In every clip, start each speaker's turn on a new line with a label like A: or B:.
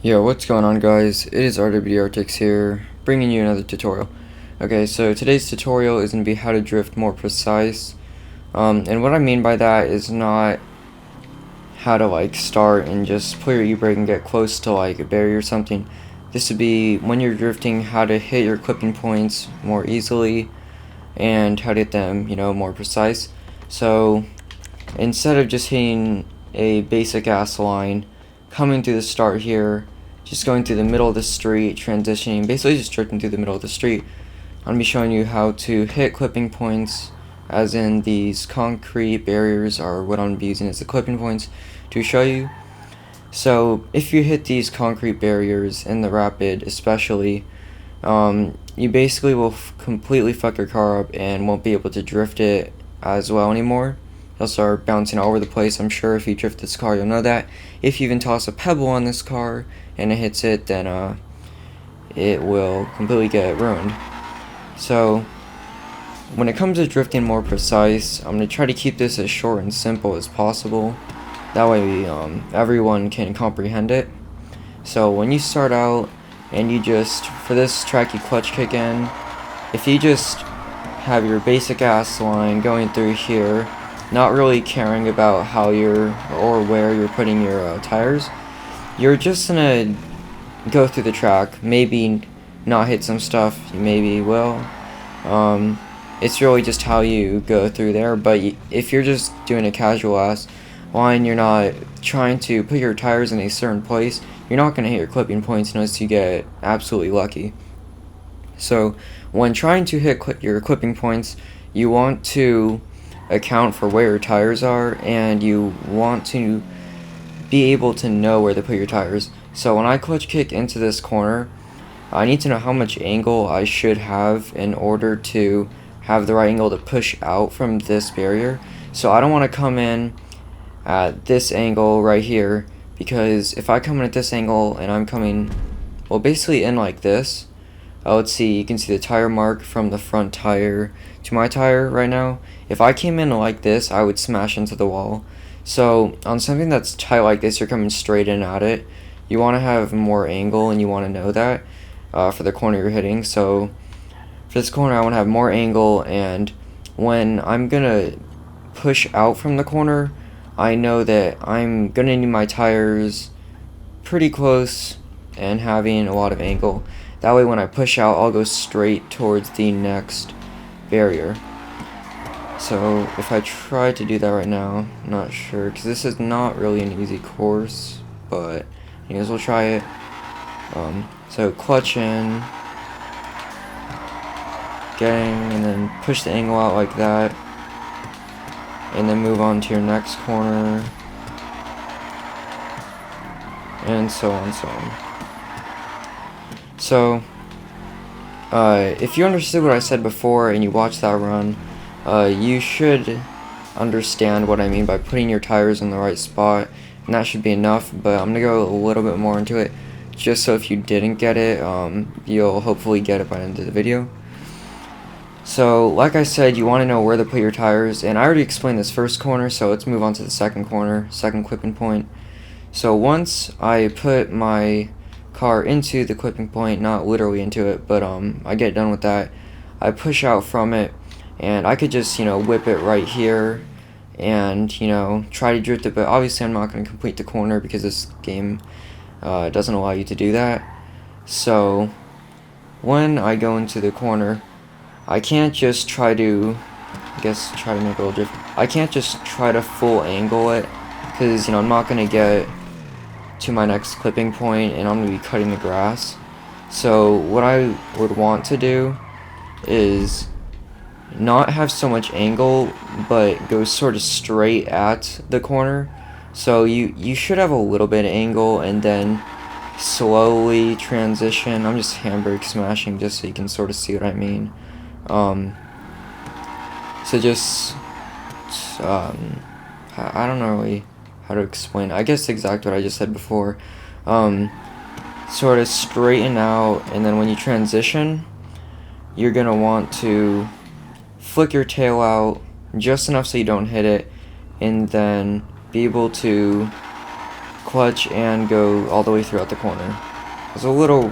A: Yo, what's going on, guys? It is RWD Artics here, bringing you another tutorial. Okay, so today's tutorial is going to be how to drift more precise. And what I mean by that is not how to start and just pull your e-brake and get close to a barrier or something. This would be when you're drifting, how to hit your clipping points more easily and how to hit them, more precise. So instead of just hitting a basic ass line, coming through the start here, just going through the middle of the street, transitioning, basically just drifting through the middle of the street, I'm going to be showing you how to hit clipping points, as in these concrete barriers are what I'm going to be using as the clipping points to show you. So if you hit these concrete barriers in the rapid especially, you basically will completely fuck your car up and won't be able to drift it as well anymore. You'll start bouncing all over the place. I'm sure if you drift this car, you'll know that. If you even toss a pebble on this car and it hits it, then it will completely get ruined. So when it comes to drifting more precise, I'm going to try to keep this as short and simple as possible. That way everyone can comprehend it. So when you start out and you just, for this track, you clutch kick in, if you just have your basic ass line going through here, not really caring about how you're or where you're putting your tires, you're just gonna go through the track, maybe not hit some stuff, you maybe will. It's really just how you go through there. But if you're just doing a casual ass line, you're not trying to put your tires in a certain place, you're not gonna hit your clipping points unless you get absolutely lucky. So when trying to hit your clipping points, you want to account for where your tires are, and you want to be able to know where to put your tires. So when I clutch kick into this corner, I need to know how much angle I should have in order to have the right angle to push out from this barrier. So I don't want to come in at this angle right here, because if I come in at this angle and I'm coming, well, basically in like this, let's see, you can see the tire mark from the front tire to my tire right now. If I came in like this, I would smash into the wall. So on something that's tight like this, you're coming straight in at it. You want to have more angle, and you want to know that for the corner you're hitting. So for this corner, I want to have more angle, and when I'm going to push out from the corner, I know that I'm going to need my tires pretty close and having a lot of angle. That way when I push out, I'll go straight towards the next barrier. So if I try to do that right now, I'm not sure, because this is not really an easy course, but anyways, we'll try it. So clutch in, and then push the angle out like that, and then move on to your next corner, and so on and so on. So if you understood what I said before and you watched that run, you should understand what I mean by putting your tires in the right spot, and that should be enough. But I'm gonna go a little bit more into it, just so if you didn't get it, you'll hopefully get it by the end of the video. So like I said, you want to know where to put your tires, and I already explained this first corner, so let's move on to the second corner, second clipping point. So once I put my car into the clipping point, not literally into it, but I get done with that, I push out from it, and I could just whip it right here and try to drift it, but obviously I'm not going to complete the corner because this game doesn't allow you to do that. So when I go into the corner, I can't just try to make a little drift. I can't just try to full angle it, because I'm not going to get to my next clipping point and I'm going to be cutting the grass. So what I would want to do is not have so much angle, but go sort of straight at the corner. So you should have a little bit of angle, and then slowly transition. I'm just handbrake smashing just so you can sort of see what I mean. So just I don't know really how to explain it. I guess exactly what I just said before. Sort of straighten out, and then when you transition, you're gonna want to flick your tail out just enough so you don't hit it, and then be able to clutch and go all the way throughout the corner. It's a little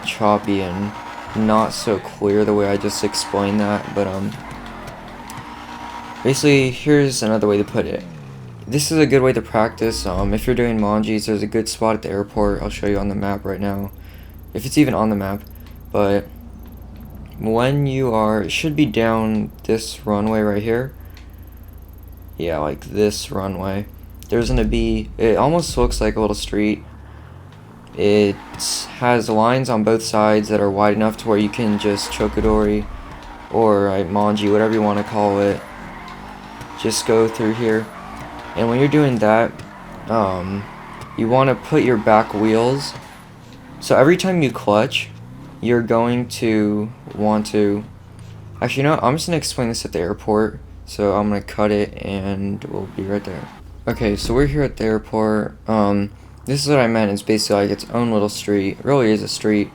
A: choppy and not so clear the way I just explained that, but basically here's another way to put it. This is a good way to practice. If you're doing manjis, there's a good spot at the airport. I'll show you on the map right now, if it's even on the map. But when you are, it should be down this runway right here. Yeah, like this runway. There's gonna be, it almost looks like a little street. It has lines on both sides that are wide enough to where you can just chokodori or manji, whatever you want to call it, just go through here. And when you're doing that, you want to put your back wheels, so every time you clutch, you're going to want to, actually, you know what? I'm just going to explain this at the airport, so I'm going to cut it and we'll be right there. Okay, so we're here at the airport. This is what I meant. It's basically like its own little street. It really is a street.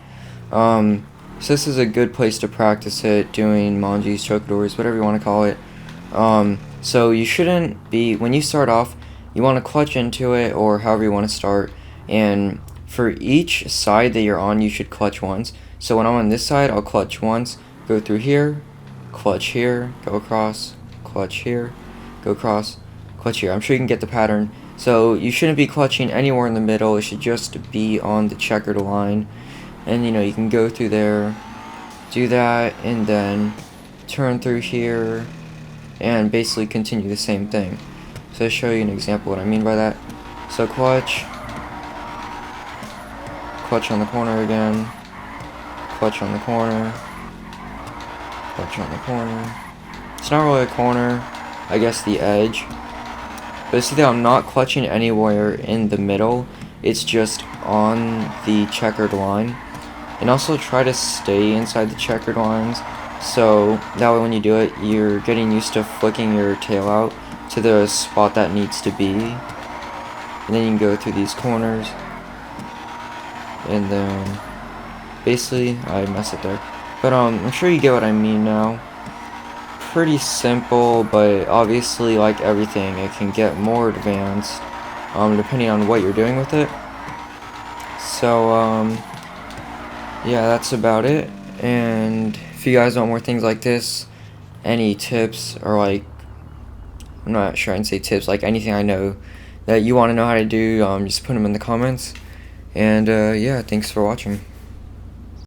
A: So this is a good place to practice it, doing manjis, chokodoris, whatever you want to call it. So you shouldn't be, when you start off, you want to clutch into it, or however you want to start, and for each side that you're on, you should clutch once. So when I'm on this side, I'll clutch once, go through here, clutch here, go across, clutch here, go across, clutch here. I'm sure you can get the pattern. So you shouldn't be clutching anywhere in the middle. It should just be on the checkered line, and you know, you can go through there, do that, and then turn through here, and basically continue the same thing. So I'll show you an example what I mean by that. So clutch on the corner again, clutch on the corner, clutch on the corner. It's not really a corner, I guess the edge. But see that I'm not clutching anywhere in the middle, it's just on the checkered line. And also try to stay inside the checkered lines, so that way when you do it, you're getting used to flicking your tail out to the spot that needs to be. And then you can go through these corners. And then, basically, I messed up there. But I'm sure you get what I mean now. Pretty simple, but obviously, like everything, it can get more advanced, depending on what you're doing with it. So, yeah, that's about it. And if you guys want more things like this, any tips, or like, I'm not sure I can say tips, like anything I know that you want to know how to do, just put them in the comments. And yeah, thanks for watching.